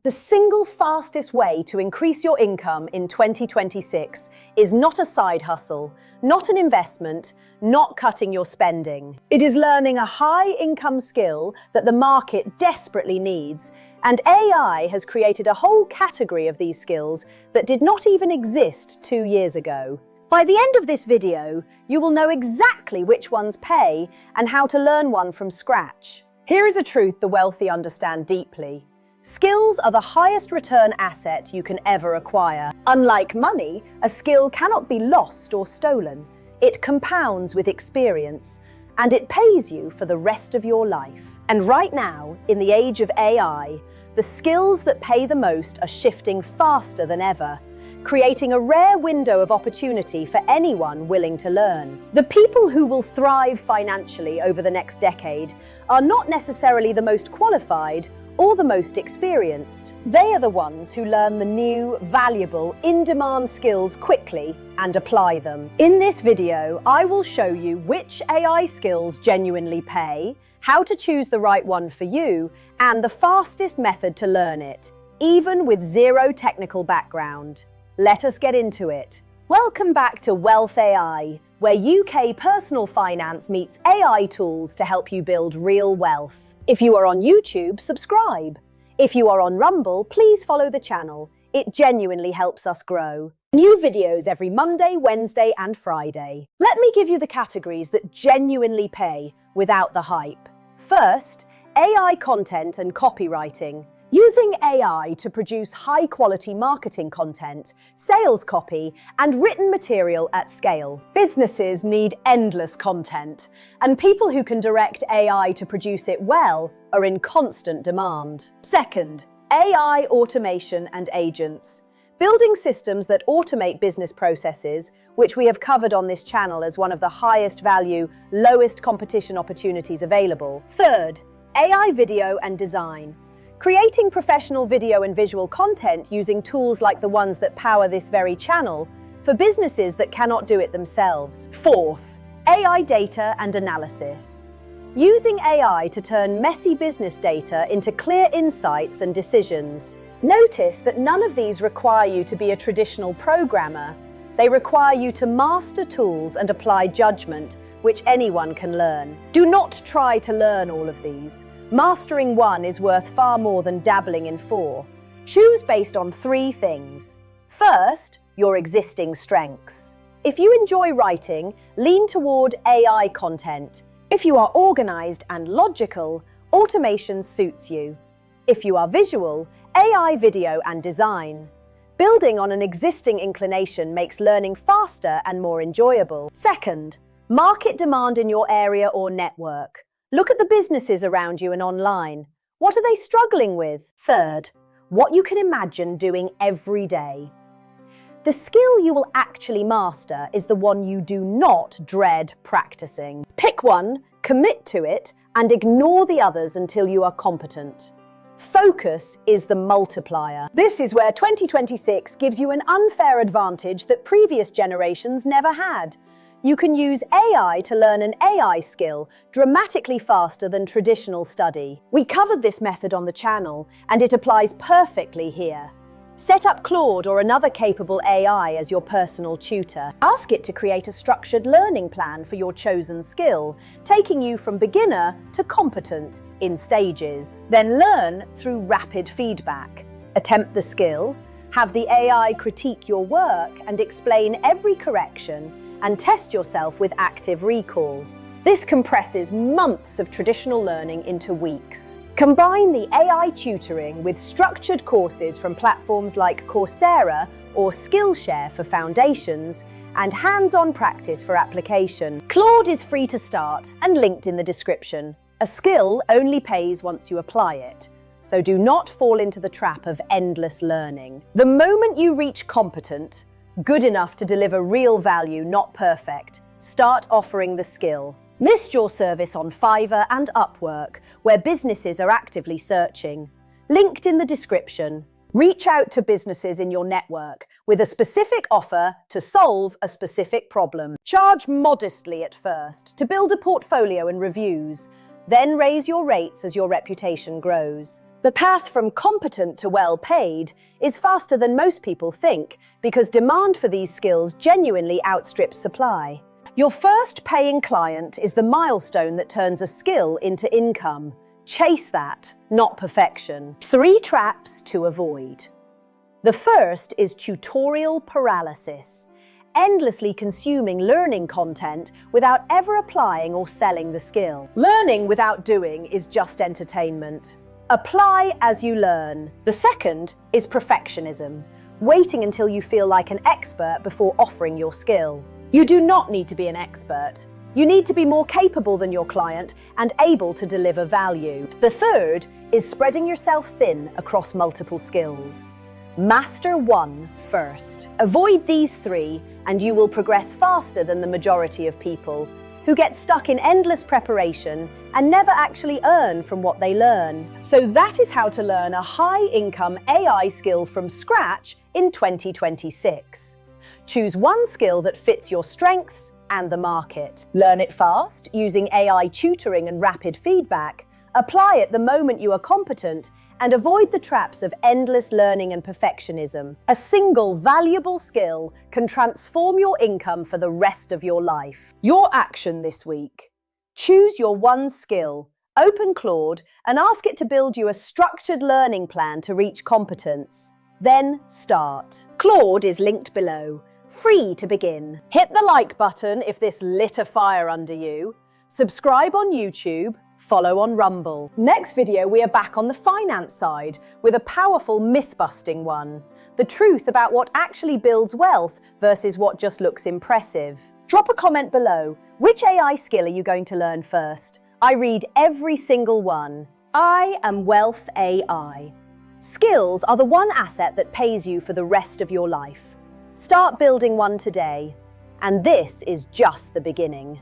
The single fastest way to increase your income in 2026 is not a side hustle, not an investment, not cutting your spending. It is learning a high-income skill that the market desperately needs, and AI has created a whole category of these skills that did not even exist 2 years ago. By the end of this video, you will know exactly which ones pay and how to learn one from scratch. Here is a truth the wealthy understand deeply. Skills are the highest return asset you can ever acquire. Unlike money, a skill cannot be lost or stolen. It compounds with experience, and it pays you for the rest of your life. And right now, in the age of AI, the skills that pay the most are shifting faster than ever, creating a rare window of opportunity for anyone willing to learn. The people who will thrive financially over the next decade are not necessarily the most qualified or the most experienced. They are the ones who learn the new, valuable, in-demand skills quickly and apply them. In this video, I will show you which AI skills genuinely pay, how to choose the right one for you, and the fastest method to learn it, even with zero technical background. Let us get into it. Welcome back to wealthai, where UK personal finance meets AI tools to help you build real wealth. If you are on YouTube, subscribe. If you are on Rumble, please follow the channel. It genuinely helps us grow. New videos every Monday, Wednesday, and Friday. Let me give you the categories that genuinely pay without the hype. First, AI content and copywriting. Using AI to produce high-quality marketing content, sales copy, and written material at scale. Businesses need endless content, and people who can direct AI to produce it well are in constant demand. Second, AI automation and agents. Building systems that automate business processes, which we have covered on this channel as one of the highest value, lowest competition opportunities available. Third, AI video and design. Creating professional video and visual content using tools like the ones that power this very channel for businesses that cannot do it themselves. Fourth, AI data and analysis. Using AI to turn messy business data into clear insights and decisions. Notice that none of these require you to be a traditional programmer. They require you to master tools and apply judgment, which anyone can learn. Do not try to learn all of these. Mastering one is worth far more than dabbling in 4. Choose based on 3 things. First, your existing strengths. If you enjoy writing, lean toward AI content. If you are organized and logical, automation suits you. If you are visual, AI video and design. Building on an existing inclination makes learning faster and more enjoyable. Second, market demand in your area or network. Look at the businesses around you and online. What are they struggling with? Third, what you can imagine doing every day. The skill you will actually master is the one you do not dread practicing. Pick one, commit to it, and ignore the others until you are competent. Focus is the multiplier. This is where 2026 gives you an unfair advantage that previous generations never had. You can use AI to learn an AI skill dramatically faster than traditional study. We covered this method on the channel, and it applies perfectly here. Set up Claude or another capable AI as your personal tutor. Ask it to create a structured learning plan for your chosen skill, taking you from beginner to competent in stages. Then learn through rapid feedback. Attempt the skill, have the AI critique your work and explain every correction, and test yourself with active recall. This compresses months of traditional learning into weeks. Combine the AI tutoring with structured courses from platforms like Coursera or Skillshare for foundations and hands-on practice for application. Claude is free to start and linked in the description. A skill only pays once you apply it, so do not fall into the trap of endless learning. The moment you reach competent, good enough to deliver real value, not perfect, start offering the skill. List your service on Fiverr and Upwork, where businesses are actively searching. Linked in the description. Reach out to businesses in your network with a specific offer to solve a specific problem. Charge modestly at first to build a portfolio and reviews. Then raise your rates as your reputation grows. The path from competent to well-paid is faster than most people think because demand for these skills genuinely outstrips supply. Your first paying client is the milestone that turns a skill into income. Chase that, not perfection. 3 traps to avoid. The first is tutorial paralysis, endlessly consuming learning content without ever applying or selling the skill. Learning without doing is just entertainment. Apply as you learn. The second is perfectionism, waiting until you feel like an expert before offering your skill. You do not need to be an expert. You need to be more capable than your client and able to deliver value. The third is spreading yourself thin across multiple skills. Master one first. Avoid these 3 and you will progress faster than the majority of people who get stuck in endless preparation and never actually earn from what they learn. So that is how to learn a high-income AI skill from scratch in 2026. Choose one skill that fits your strengths and the market. Learn it fast using AI tutoring and rapid feedback. Apply it the moment you are competent and avoid the traps of endless learning and perfectionism. A single valuable skill can transform your income for the rest of your life. Your action this week. Choose your one skill, open Claude, and ask it to build you a structured learning plan to reach competence. Then start. Claude is linked below, free to begin. Hit the like button if this lit a fire under you. Subscribe on YouTube. Follow on Rumble. Next video, we are back on the finance side with a powerful myth-busting one. The truth about what actually builds wealth versus what just looks impressive. Drop a comment below. Which AI skill are you going to learn first? I read every single one. I am wealthai. Skills are the one asset that pays you for the rest of your life. Start building one today. And this is just the beginning.